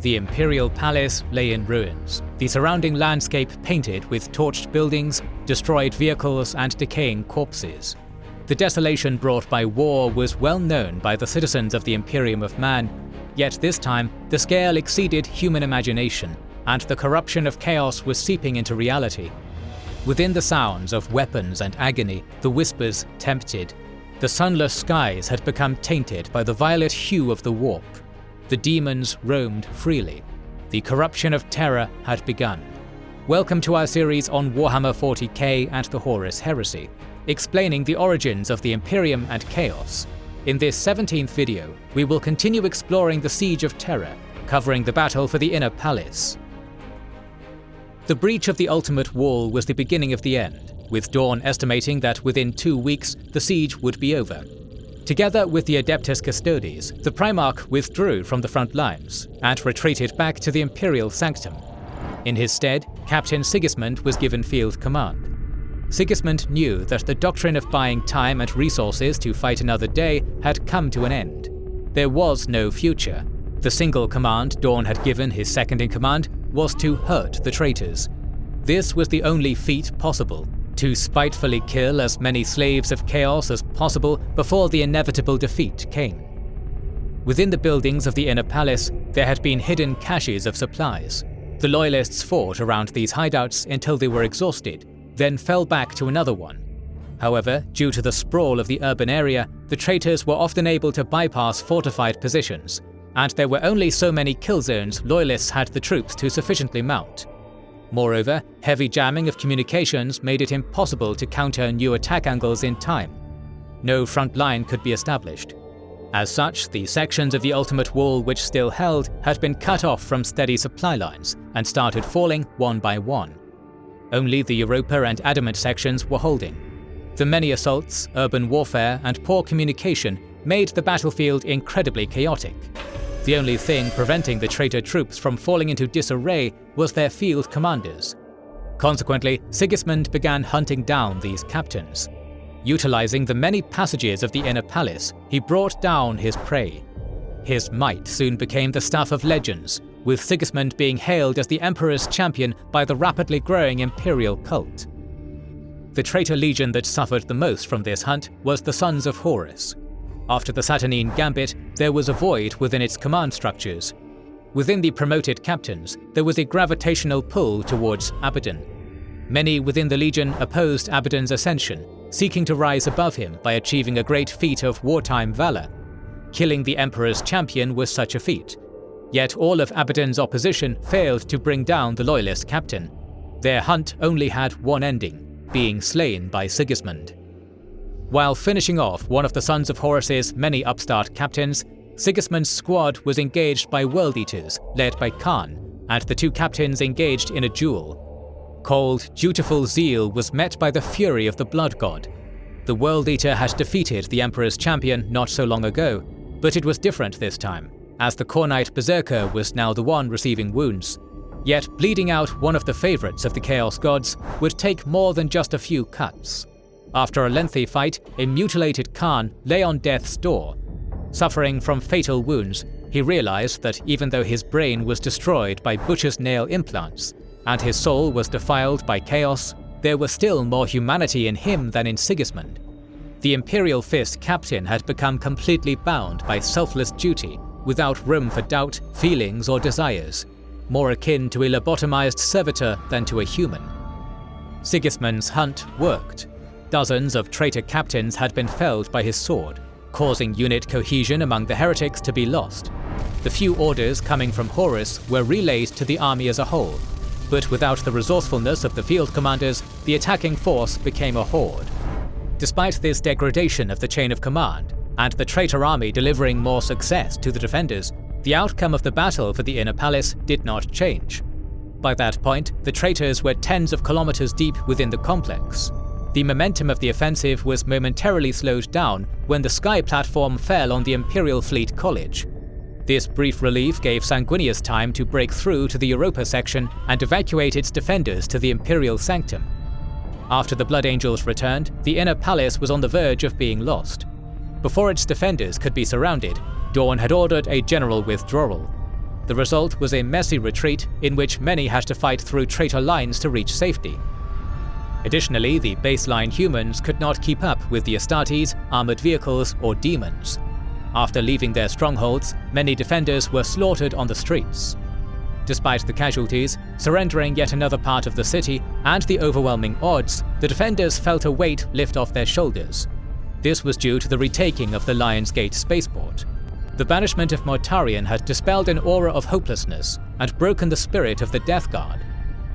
The Imperial Palace lay in ruins, the surrounding landscape painted with torched buildings, destroyed vehicles and decaying corpses. The desolation brought by war was well known by the citizens of the Imperium of Man, yet this time the scale exceeded human imagination, and the corruption of chaos was seeping into reality. Within the sounds of weapons and agony, the whispers tempted. The sunless skies had become tainted by the violet hue of the warp. The demons roamed freely. The corruption of terror had begun. Welcome to our series on Warhammer 40k and the Horus Heresy, explaining the origins of the Imperium and Chaos. In this 17th video, we will continue exploring the Siege of Terra, covering the battle for the Inner Palace. The breach of the Ultimate Wall was the beginning of the end, with Dorn estimating that within 2 weeks the siege would be over. Together with the Adeptus Custodes, the Primarch withdrew from the front lines and retreated back to the Imperial Sanctum. In his stead, Captain Sigismund was given field command. Sigismund knew that the doctrine of buying time and resources to fight another day had come to an end. There was no future. The single command Dorn had given his second-in-command was to hurt the traitors. This was the only feat possible, to spitefully kill as many slaves of chaos as possible before the inevitable defeat came. Within the buildings of the Inner Palace, there had been hidden caches of supplies. The loyalists fought around these hideouts until they were exhausted, then fell back to another one. However, due to the sprawl of the urban area, the traitors were often able to bypass fortified positions, and there were only so many kill zones loyalists had the troops to sufficiently mount. Moreover, heavy jamming of communications made it impossible to counter new attack angles in time. No front line could be established. As such, the sections of the Ultimate Wall which still held had been cut off from steady supply lines and started falling one by one. Only the Europa and Adamant sections were holding. The many assaults, urban warfare, and poor communication made the battlefield incredibly chaotic. The only thing preventing the traitor troops from falling into disarray was their field commanders. Consequently, Sigismund began hunting down these captains. Utilizing the many passages of the Inner Palace, he brought down his prey. His might soon became the stuff of legends, with Sigismund being hailed as the Emperor's champion by the rapidly growing imperial cult. The traitor legion that suffered the most from this hunt was the Sons of Horus. After the Saturnine Gambit, there was a void within its command structures. Within the promoted captains, there was a gravitational pull towards Abaddon. Many within the Legion opposed Abaddon's ascension, seeking to rise above him by achieving a great feat of wartime valor. Killing the Emperor's champion was such a feat. Yet all of Abaddon's opposition failed to bring down the loyalist captain. Their hunt only had one ending, being slain by Sigismund. While finishing off one of the Sons of Horus's many upstart captains, Sigismund's squad was engaged by World Eaters, led by Khârn, and the two captains engaged in a duel. Cold, dutiful zeal was met by the fury of the Blood God. The World Eater had defeated the Emperor's champion not so long ago, but it was different this time, as the Khârnite Berserker was now the one receiving wounds. Yet bleeding out one of the favorites of the Chaos Gods would take more than just a few cuts. After a lengthy fight, a mutilated Khârn lay on death's door. Suffering from fatal wounds, he realized that even though his brain was destroyed by butcher's nail implants, and his soul was defiled by chaos, there was still more humanity in him than in Sigismund. The Imperial Fist captain had become completely bound by selfless duty, without room for doubt, feelings, or desires, more akin to a lobotomized servitor than to a human. Sigismund's hunt worked. Dozens of traitor captains had been felled by his sword, causing unit cohesion among the heretics to be lost. The few orders coming from Horus were relayed to the army as a whole, but without the resourcefulness of the field commanders, the attacking force became a horde. Despite this degradation of the chain of command, and the traitor army delivering more success to the defenders, the outcome of the battle for the Inner Palace did not change. By that point, the traitors were tens of kilometers deep within the complex. The momentum of the offensive was momentarily slowed down when the sky platform fell on the Imperial Fleet College. This brief relief gave Sanguinius time to break through to the Europa section and evacuate its defenders to the Imperial Sanctum. After the Blood Angels returned, the Inner Palace was on the verge of being lost. Before its defenders could be surrounded, Dorn had ordered a general withdrawal. The result was a messy retreat in which many had to fight through traitor lines to reach safety. Additionally, the baseline humans could not keep up with the Astartes, armored vehicles, or demons. After leaving their strongholds, many defenders were slaughtered on the streets. Despite the casualties, surrendering yet another part of the city, and the overwhelming odds, the defenders felt a weight lift off their shoulders. This was due to the retaking of the Lion's Gate spaceport. The banishment of Mortarion had dispelled an aura of hopelessness and broken the spirit of the Death Guard.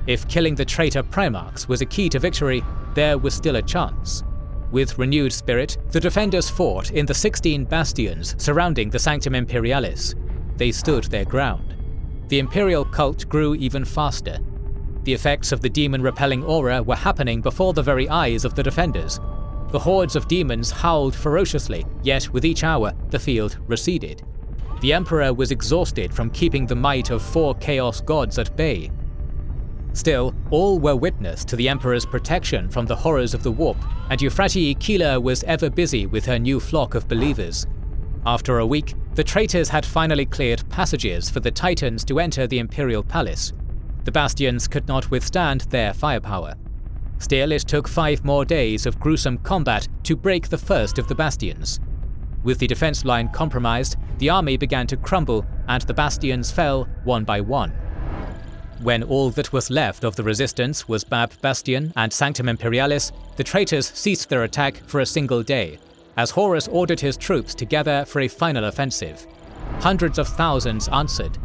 If killing the traitor Primarchs was a key to victory, there was still a chance. With renewed spirit, the defenders fought in the 16 bastions surrounding the Sanctum Imperialis. They stood their ground. The Imperial cult grew even faster. The effects of the demon-repelling aura were happening before the very eyes of the defenders. The hordes of demons howled ferociously, yet with each hour, the field receded. The Emperor was exhausted from keeping the might of 4 Chaos gods at bay. Still, all were witness to the Emperor's protection from the horrors of the warp, and Euphratii Kila was ever busy with her new flock of believers. After a week, the traitors had finally cleared passages for the Titans to enter the Imperial Palace. The bastions could not withstand their firepower. Still, it took 5 more days of gruesome combat to break the first of the bastions. With the defense line compromised, the army began to crumble, and the bastions fell one by one. When all that was left of the resistance was Bab Bastion and Sanctum Imperialis, the traitors ceased their attack for a single day, as Horus ordered his troops together for a final offensive. Hundreds of thousands answered.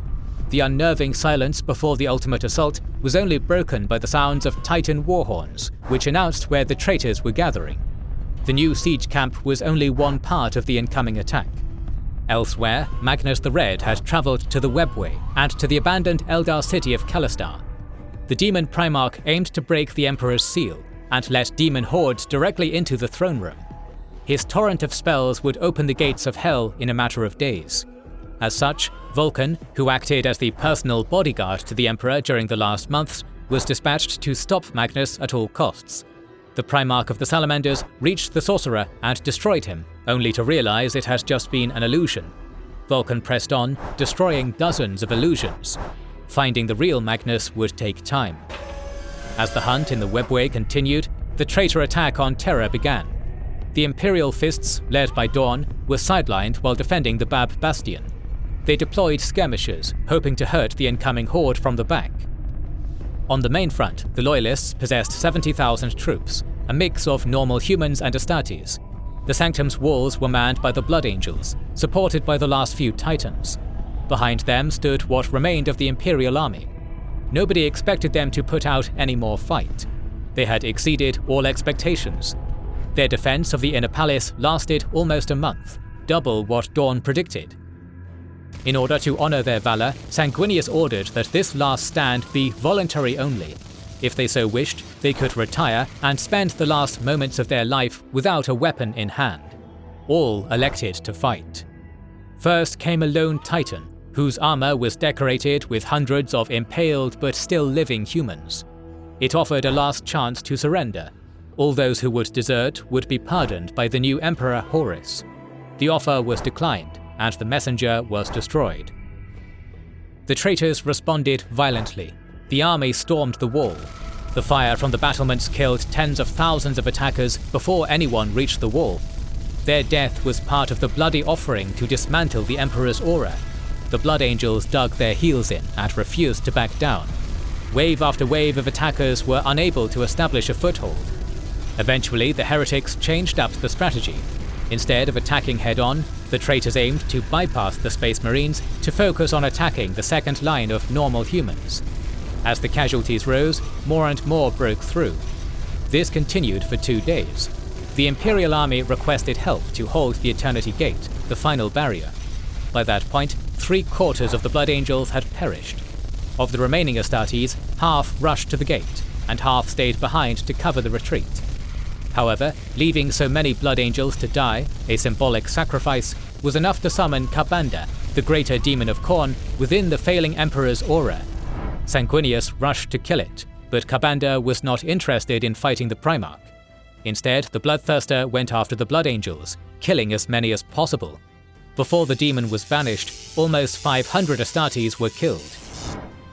The unnerving silence before the ultimate assault was only broken by the sounds of Titan war horns, which announced where the traitors were gathering. The new siege camp was only one part of the incoming attack. Elsewhere, Magnus the Red had travelled to the Webway and to the abandoned Eldar city of Kalistar. The demon Primarch aimed to break the Emperor's seal and let demon hordes directly into the throne room. His torrent of spells would open the gates of hell in a matter of days. As such, Vulkan, who acted as the personal bodyguard to the Emperor during the last months, was dispatched to stop Magnus at all costs. The Primarch of the Salamanders reached the sorcerer and destroyed him, only to realize it had just been an illusion. Vulkan pressed on, destroying dozens of illusions. Finding the real Magnus would take time. As the hunt in the Webway continued, the traitor attack on Terra began. The Imperial Fists, led by Dorn, were sidelined while defending the Bab Bastion. They deployed skirmishers, hoping to hurt the incoming horde from the back. On the main front, the Loyalists possessed 70,000 troops, a mix of normal humans and Astartes. The Sanctum's walls were manned by the Blood Angels, supported by the last few Titans. Behind them stood what remained of the Imperial army. Nobody expected them to put out any more fight. They had exceeded all expectations. Their defense of the inner palace lasted almost a month, double what Dorn predicted. In order to honor their valor, Sanguinius ordered that this last stand be voluntary only. If they so wished, they could retire and spend the last moments of their life without a weapon in hand. All elected to fight. First came a lone Titan, whose armor was decorated with hundreds of impaled but still living humans. It offered a last chance to surrender. All those who would desert would be pardoned by the new Emperor Horus. The offer was declined, and the messenger was destroyed. The traitors responded violently. The army stormed the wall. The fire from the battlements killed tens of thousands of attackers before anyone reached the wall. Their death was part of the bloody offering to dismantle the Emperor's aura. The Blood Angels dug their heels in and refused to back down. Wave after wave of attackers were unable to establish a foothold. Eventually, the heretics changed up the strategy. Instead of attacking head-on, the traitors aimed to bypass the Space Marines to focus on attacking the second line of normal humans. As the casualties rose, more and more broke through. This continued for 2 days. The Imperial army requested help to hold the Eternity Gate, the final barrier. By that point, 3/4 of the Blood Angels had perished. Of the remaining Astartes, half rushed to the gate, and half stayed behind to cover the retreat. However, leaving so many Blood Angels to die, a symbolic sacrifice, was enough to summon Ka'Bandha, the greater demon of Khârn, within the failing Emperor's aura. Sanguinius rushed to kill it, but Ka'Bandha was not interested in fighting the Primarch. Instead, the Bloodthirster went after the Blood Angels, killing as many as possible. Before the demon was banished, almost 500 Astartes were killed.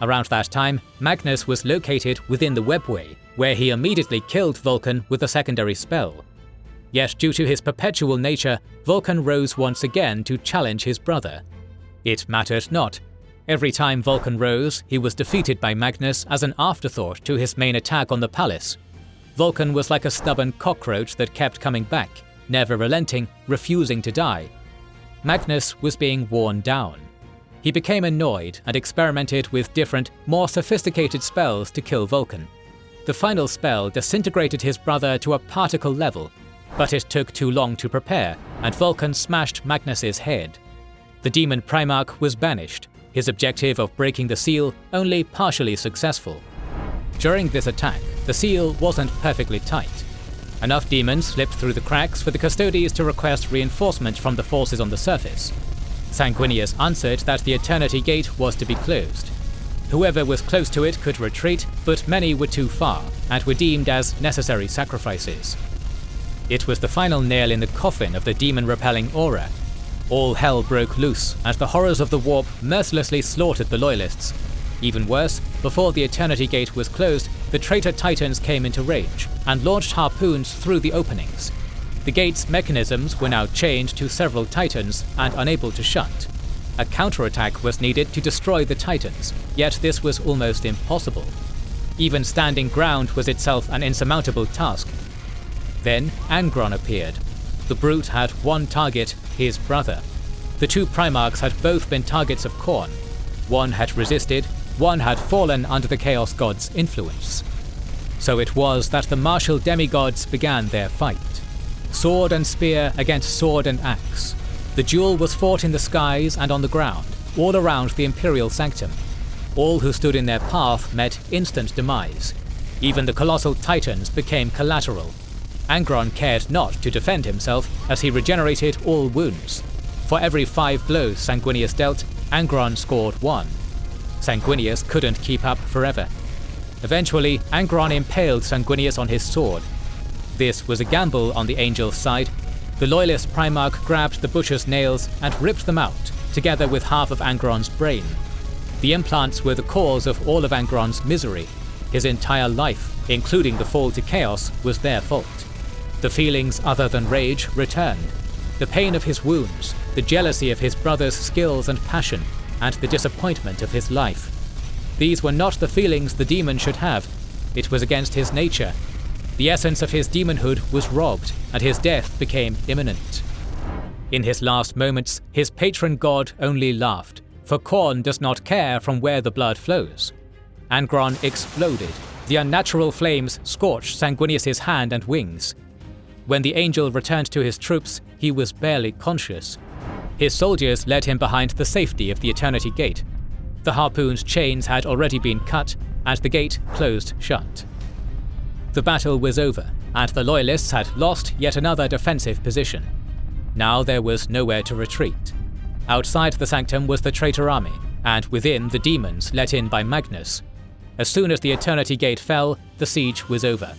Around that time, Magnus was located within the Webway, where he immediately killed Vulkan with a secondary spell. Yet due to his perpetual nature, Vulkan rose once again to challenge his brother. It mattered not. Every time Vulkan rose, he was defeated by Magnus as an afterthought to his main attack on the palace. Vulkan was like a stubborn cockroach that kept coming back, never relenting, refusing to die. Magnus was being worn down. He became annoyed and experimented with different, more sophisticated spells to kill Vulkan. The final spell disintegrated his brother to a particle level, but it took too long to prepare, and Vulkan smashed Magnus's head. The demon Primarch was banished, his objective of breaking the seal only partially successful. During this attack, the seal wasn't perfectly tight. Enough demons slipped through the cracks for the Custodes to request reinforcement from the forces on the surface. Sanguinius answered that the Eternity Gate was to be closed. Whoever was close to it could retreat, but many were too far and were deemed as necessary sacrifices. It was the final nail in the coffin of the demon-repelling aura. All hell broke loose, and the horrors of the warp mercilessly slaughtered the loyalists. Even worse, before the Eternity Gate was closed, the traitor titans came into range and launched harpoons through the openings. The gate's mechanisms were now chained to several titans and unable to shut. A counterattack was needed to destroy the titans, yet this was almost impossible. Even standing ground was itself an insurmountable task. Then Angron appeared. The brute had one target, his brother. The two Primarchs had both been targets of Khârn. One had resisted, one had fallen under the Chaos God's influence. So it was that the martial demigods began their fight. Sword and spear against sword and axe. The duel was fought in the skies and on the ground, all around the Imperial Sanctum. All who stood in their path met instant demise. Even the colossal titans became collateral. Angron cared not to defend himself as he regenerated all wounds. For every 5 blows Sanguinius dealt, Angron scored 1. Sanguinius couldn't keep up forever. Eventually, Angron impaled Sanguinius on his sword. This was a gamble on the Angel's side. The loyalist Primarch grabbed the butcher's nails and ripped them out, together with half of Angron's brain. The implants were the cause of all of Angron's misery. His entire life, including the fall to chaos, was their fault. The feelings other than rage returned. The pain of his wounds, the jealousy of his brother's skills and passion, and the disappointment of his life. These were not the feelings the demon should have. It was against his nature. The essence of his demonhood was robbed, and his death became imminent. In his last moments, his patron god only laughed, for Khârn does not care from where the blood flows. Angron exploded. The unnatural flames scorched Sanguinius' hand and wings. When the angel returned to his troops, he was barely conscious. His soldiers led him behind the safety of the Eternity Gate. The harpoon's chains had already been cut, and the gate closed shut. The battle was over, and the loyalists had lost yet another defensive position. Now there was nowhere to retreat. Outside the sanctum was the traitor army, and within the demons let in by Magnus. As soon as the Eternity Gate fell, the siege was over.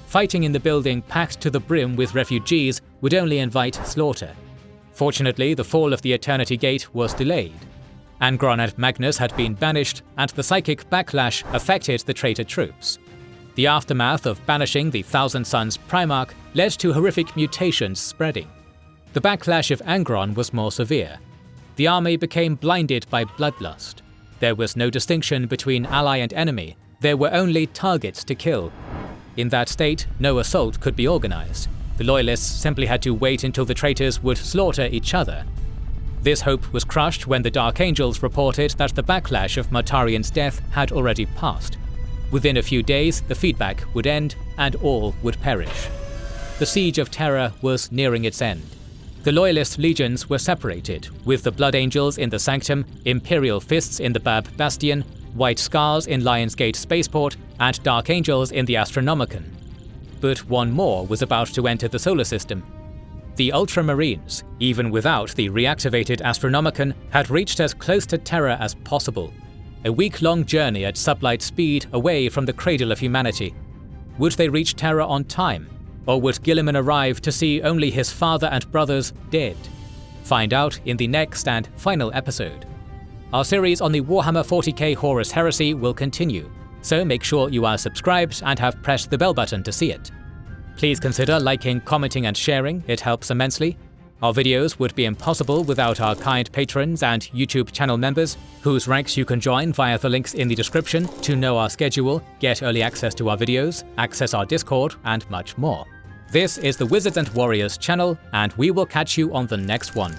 Fighting in the building packed to the brim with refugees would only invite slaughter. Fortunately, the fall of the Eternity Gate was delayed. Angron and Magnus had been banished, and the psychic backlash affected the traitor troops. The aftermath of banishing the Thousand Sons Primarch led to horrific mutations spreading. The backlash of Angron was more severe. The army became blinded by bloodlust. There was no distinction between ally and enemy, there were only targets to kill. In that state, no assault could be organized. The loyalists simply had to wait until the traitors would slaughter each other. This hope was crushed when the Dark Angels reported that the backlash of Mortarian's death had already passed. Within a few days, the feedback would end, and all would perish. The Siege of Terra was nearing its end. The Loyalist legions were separated, with the Blood Angels in the Sanctum, Imperial Fists in the Bab Bastion, White Scars in Lionsgate Spaceport, and Dark Angels in the Astronomicon. But one more was about to enter the solar system. The Ultramarines, even without the reactivated Astronomicon, had reached as close to Terra as possible. A week-long journey at sublight speed away from the cradle of humanity. Would they reach Terra on time? Or would Guilliman arrive to see only his father and brothers dead? Find out in the next and final episode. Our series on the Warhammer 40k Horus Heresy will continue, so make sure you are subscribed and have pressed the bell button to see it. Please consider liking, commenting and sharing, it helps immensely. Our videos would be impossible without our kind patrons and YouTube channel members, whose ranks you can join via the links in the description to know our schedule, get early access to our videos, access our Discord, and much more. This is the Wizards and Warriors channel, and we will catch you on the next one.